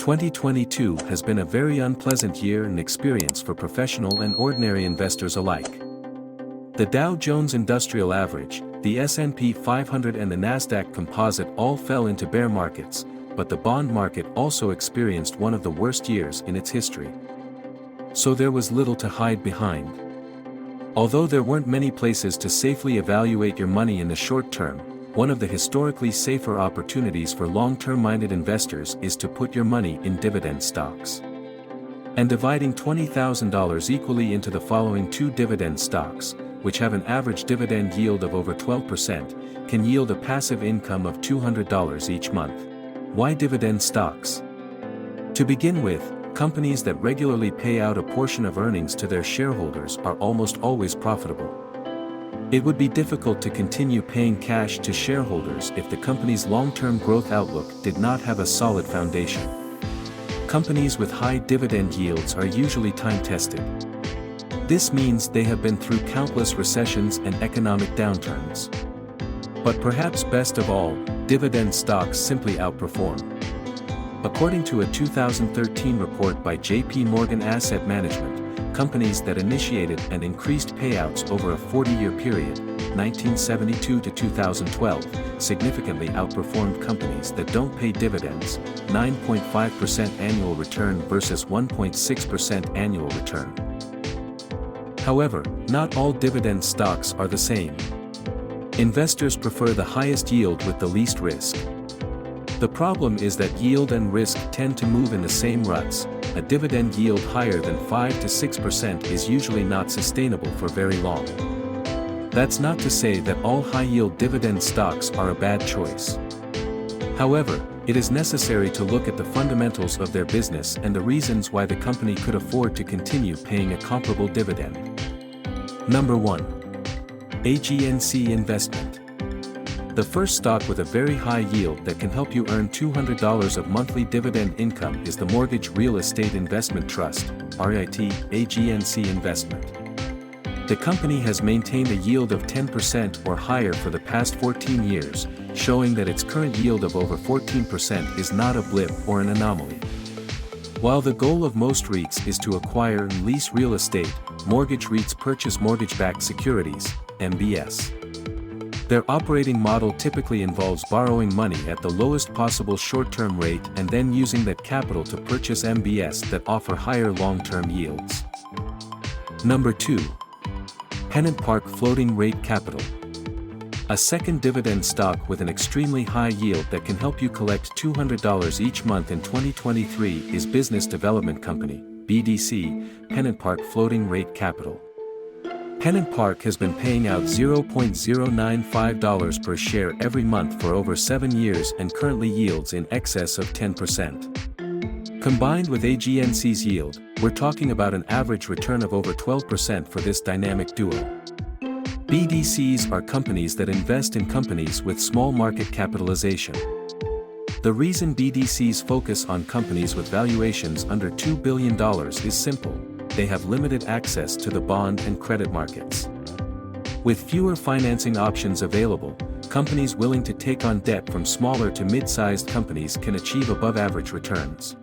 2022 has been a very unpleasant year and experience for professional and ordinary investors alike. The Dow Jones Industrial Average, the S&P 500 and the Nasdaq Composite all fell into bear markets, but the bond market also experienced one of the worst years in its history. So there was little to hide behind. Although there weren't many places to safely evaluate your money in the short term, one of the historically safer opportunities for long-term minded investors is to put your money in dividend stocks. And dividing $20,000 equally into the following 2 dividend stocks, which have an average dividend yield of over 12%, can yield a passive income of $200 each month. Why dividend stocks? To begin with, companies that regularly pay out a portion of earnings to their shareholders are almost always profitable. It would be difficult to continue paying cash to shareholders if the company's long-term growth outlook did not have a solid foundation. Companies with high dividend yields are usually time-tested. This means they have been through countless recessions and economic downturns. But perhaps best of all, dividend stocks simply outperform. According to a 2013 report by J.P. Morgan Asset Management, companies that initiated and increased payouts over a 40-year period, 1972 to 2012, significantly outperformed companies that don't pay dividends, 9.5% annual return versus 1.6% annual return. However, not all dividend stocks are the same. Investors prefer the highest yield with the least risk. The problem is that yield and risk tend to move in the same ruts. A dividend yield higher than 5 to 6% is usually not sustainable for very long. That's not to say that all high-yield dividend stocks are a bad choice. However, it is necessary to look at the fundamentals of their business and the reasons why the company could afford to continue paying a comparable dividend. Number 1. AGNC Investment. The first stock with a very high yield that can help you earn $200 of monthly dividend income is the Mortgage Real Estate Investment Trust, REIT, AGNC Investment. The company has maintained a yield of 10% or higher for the past 14 years, showing that its current yield of over 14% is not a blip or an anomaly. While the goal of most REITs is to acquire and lease real estate, mortgage REITs purchase mortgage-backed securities, MBS. Their operating model typically involves borrowing money at the lowest possible short-term rate and then using that capital to purchase MBS that offer higher long-term yields. Number 2. PennantPark Floating Rate Capital. A second dividend stock with an extremely high yield that can help you collect $200 each month in 2023 is Business Development Company, BDC, PennantPark Floating Rate Capital. PennantPark has been paying out $0.095 per share every month for over 7 years and currently yields in excess of 10%. Combined with AGNC's yield, we're talking about an average return of over 12% for this dynamic duo. BDCs are companies that invest in companies with small market capitalization. The reason BDCs focus on companies with valuations under $2 billion is simple. They have limited access to the bond and credit markets. With fewer financing options available, companies willing to take on debt from smaller to mid-sized companies can achieve above-average returns.